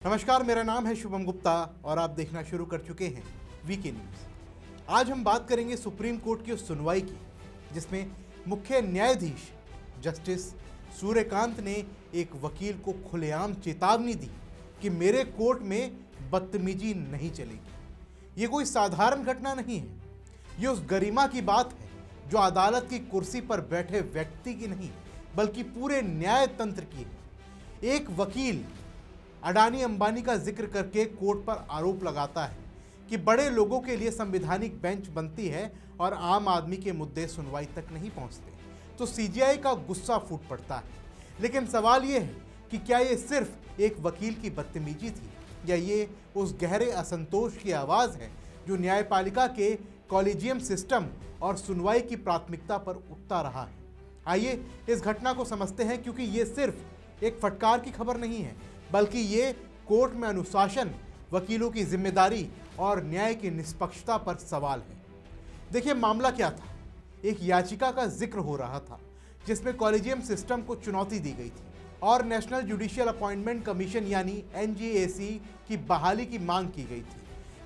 नमस्कार, मेरा नाम है शुभम गुप्ता और आप देखना शुरू कर चुके हैं वीके न्यूज। आज हम बात करेंगे सुप्रीम कोर्ट की उस सुनवाई की जिसमें मुख्य न्यायाधीश जस्टिस सूर्यकांत ने एक वकील को खुलेआम चेतावनी दी कि मेरे कोर्ट में बदतमीजी नहीं चलेगी। ये कोई साधारण घटना नहीं है, ये उस गरिमा की बात है जो अदालत की कुर्सी पर बैठे व्यक्ति की नहीं बल्कि पूरे न्याय तंत्र की है। एक वकील अडानी अंबानी का जिक्र करके कोर्ट पर आरोप लगाता है कि बड़े लोगों के लिए संवैधानिक बेंच बनती है और आम आदमी के मुद्दे सुनवाई तक नहीं पहुंचते, तो सीजीआई का गुस्सा फूट पड़ता है। लेकिन सवाल यह है कि क्या ये सिर्फ एक वकील की बदतमीजी थी या ये उस गहरे असंतोष की आवाज़ है जो न्यायपालिका के कॉलेजियम सिस्टम और सुनवाई की प्राथमिकता पर उठता रहा है। आइए इस घटना को समझते हैं, क्योंकि ये सिर्फ एक फटकार की खबर नहीं है बल्कि ये कोर्ट में अनुशासन, वकीलों की जिम्मेदारी और न्याय की निष्पक्षता पर सवाल है। देखिए, मामला क्या था। एक याचिका का जिक्र हो रहा था जिसमें कॉलेजियम सिस्टम को चुनौती दी गई थी और नेशनल जुडिशियल अपॉइंटमेंट कमीशन यानी एनजीएसी की बहाली की मांग की गई थी।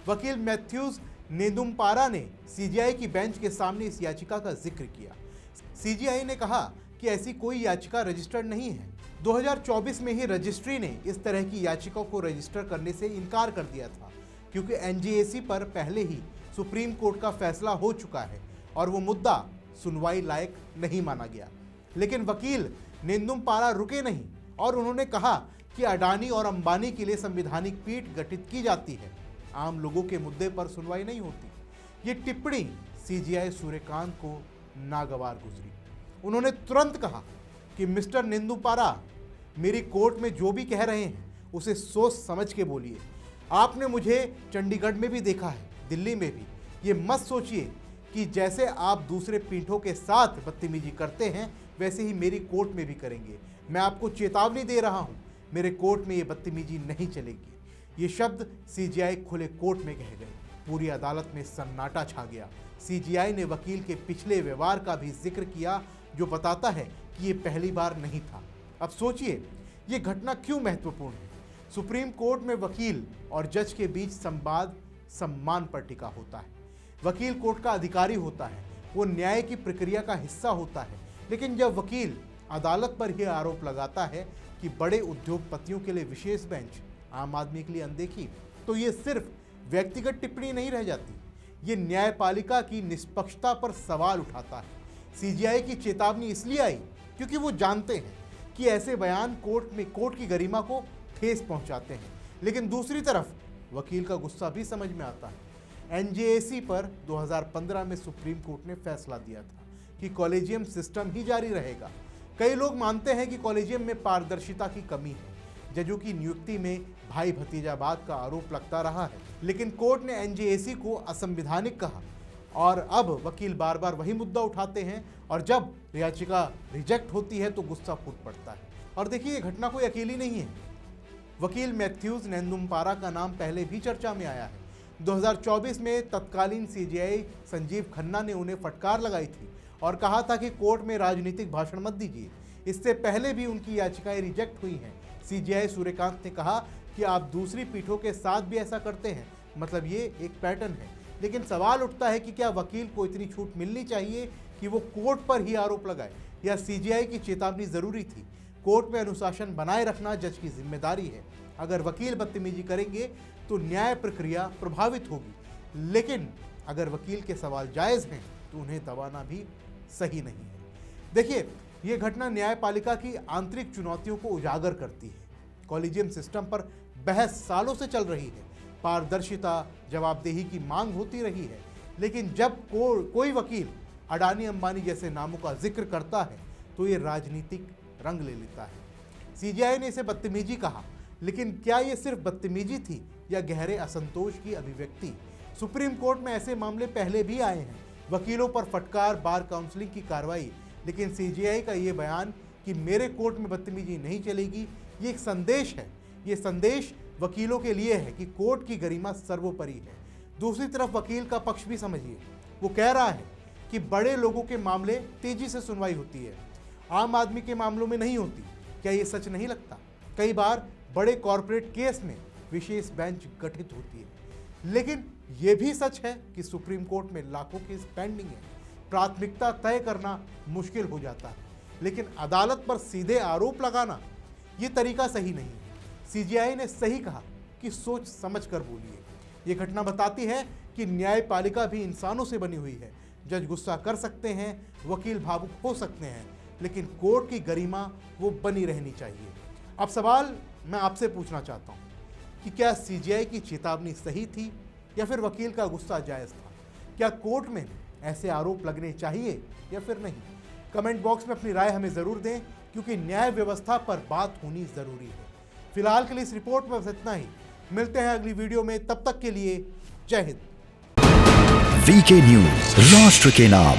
वकील मैथ्यूज नेदुम्पारा ने सीजीआई की बेंच के सामने इस याचिका का जिक्र किया। सीजीआई ने कहा कि ऐसी कोई याचिका रजिस्टर्ड नहीं है। 2024 में ही रजिस्ट्री ने इस तरह की याचिका को रजिस्टर करने से इनकार कर दिया था, क्योंकि एनजीएसी पर पहले ही सुप्रीम कोर्ट का फैसला हो चुका है और वो मुद्दा सुनवाई लायक नहीं माना गया। लेकिन वकील नेदुम्पारा रुके नहीं और उन्होंने कहा कि अडानी और अंबानी के लिए संवैधानिक पीठ गठित की जाती है, आम लोगों के मुद्दे पर सुनवाई नहीं होती। ये टिप्पणी सीजीआई सूर्यकांत को नागवार गुजरी। उन्होंने तुरंत कहा कि मिस्टर नेदुम्पारा, मेरी कोर्ट में जो भी कह रहे हैं उसे सोच समझ के बोलिए। आपने मुझे चंडीगढ़ में भी देखा है, दिल्ली में भी। ये मत सोचिए कि जैसे आप दूसरे पीठों के साथ बदतमीजी करते हैं वैसे ही मेरी कोर्ट में भी करेंगे। मैं आपको चेतावनी दे रहा हूं, मेरे कोर्ट में ये बदतमीजी नहीं चलेगी। ये शब्द सीजीआई खुले कोर्ट में कह गए। पूरी अदालत में सन्नाटा छा गया। सीजीआई ने वकील के पिछले व्यवहार का भी जिक्र किया जो बताता है कि ये पहली बार नहीं था। अब सोचिए, ये घटना क्यों महत्वपूर्ण है। सुप्रीम कोर्ट में वकील और जज के बीच संवाद सम्मान पर टिका होता है। वकील कोर्ट का अधिकारी होता है, वो न्याय की प्रक्रिया का हिस्सा होता है। लेकिन जब वकील अदालत पर यह आरोप लगाता है कि बड़े उद्योगपतियों के लिए विशेष बेंच, आम आदमी के लिए अनदेखी, तो ये सिर्फ व्यक्तिगत टिप्पणी नहीं रह जाती, ये न्यायपालिका की निष्पक्षता पर सवाल उठाता है। सीजीआई की चेतावनी इसलिए आई क्योंकि वो जानते हैं कि ऐसे बयान कोर्ट की गरिमा को ठेस पहुंचाते हैं। लेकिन दूसरी तरफ वकील का गुस्सा भी समझ में आता है। एनजेएसी पर 2015 में सुप्रीम कोर्ट ने फैसला दिया था कि कॉलेजियम सिस्टम ही जारी रहेगा। कई लोग मानते हैं कि कॉलेजियम में पारदर्शिता की कमी है। जजों की नियुक्ति में भाई भतीजावाद का आरोप लगता रहा है, लेकिन कोर्ट ने एनजेएसी को असंवैधानिक कहा और अब वकील बार बार वही मुद्दा उठाते हैं और जब याचिका रिजेक्ट होती है तो गुस्सा फूट पड़ता है। और देखिए, ये घटना कोई अकेली नहीं है। वकील मैथ्यूज नेदुम्पारा का नाम पहले भी चर्चा में आया है। 2024 में तत्कालीन सीजीआई संजीव खन्ना ने उन्हें फटकार लगाई थी और कहा था कि कोर्ट में राजनीतिक भाषण मत दीजिए। इससे पहले भी उनकी याचिकाएं रिजेक्ट हुई हैं। सीजीआई सूर्यकांत ने कहा कि आप दूसरी पीठों के साथ भी ऐसा करते हैं, मतलब ये एक पैटर्न है। लेकिन सवाल उठता है कि क्या वकील को इतनी छूट मिलनी चाहिए कि वो कोर्ट पर ही आरोप लगाए, या सीजीआई की चेतावनी जरूरी थी। कोर्ट में अनुशासन बनाए रखना जज की जिम्मेदारी है। अगर वकील बदतमीजी करेंगे तो न्याय प्रक्रिया प्रभावित होगी, लेकिन अगर वकील के सवाल जायज़ हैं तो उन्हें दबाना भी सही नहीं है। देखिए, ये घटना न्यायपालिका की आंतरिक चुनौतियों को उजागर करती है। कॉलेजियम सिस्टम पर बहस सालों से चल रही है। पारदर्शिता, जवाबदेही की मांग होती रही है, लेकिन जब कोई वकील अडानी अंबानी जैसे नामों का जिक्र करता है तो ये राजनीतिक रंग ले लेता है। सीजीआई ने इसे बदतमीजी कहा, लेकिन क्या ये सिर्फ बदतमीजी थी या गहरे असंतोष की अभिव्यक्ति? सुप्रीम कोर्ट में ऐसे मामले पहले भी आए हैं। वकीलों पर फटकार, बार काउंसलिंग की कार्रवाई। लेकिन सीजीआई का ये बयान कि मेरे कोर्ट में बदतमीजी नहीं चलेगी, ये एक संदेश है। ये संदेश वकीलों के लिए है कि कोर्ट की गरिमा सर्वोपरि है। दूसरी तरफ वकील का पक्ष भी समझिए। वो कह रहा है कि बड़े लोगों के मामले तेजी से सुनवाई होती है, आम आदमी के मामलों में नहीं होती। क्या ये सच नहीं लगता? कई बार बड़े कॉरपोरेट केस में विशेष बेंच गठित होती है। लेकिन यह भी सच है कि सुप्रीम कोर्ट में लाखों केस पेंडिंग है, प्राथमिकता तय करना मुश्किल हो जाता है। लेकिन अदालत पर सीधे आरोप लगाना ये तरीका सही नहीं है। सीजेआई ने सही कहा कि सोच समझ कर बोलिए। ये घटना बताती है कि न्यायपालिका भी इंसानों से बनी हुई है। जज गुस्सा कर सकते हैं, वकील भावुक हो सकते हैं, लेकिन कोर्ट की गरिमा वो बनी रहनी चाहिए। अब सवाल मैं आपसे पूछना चाहता हूँ कि क्या सीजेआई की चेतावनी सही थी या फिर वकील का गुस्सा जायज़ था? क्या कोर्ट में ऐसे आरोप लगने चाहिए या फिर नहीं? कमेंट बॉक्स में अपनी राय हमें ज़रूर दें, क्योंकि न्याय व्यवस्था पर बात होनी ज़रूरी है। फिलहाल के लिए इस रिपोर्ट में बस इतना ही। मिलते हैं अगली वीडियो में, तब तक के लिए जय हिंद। वीके न्यूज, राष्ट्र के नाम।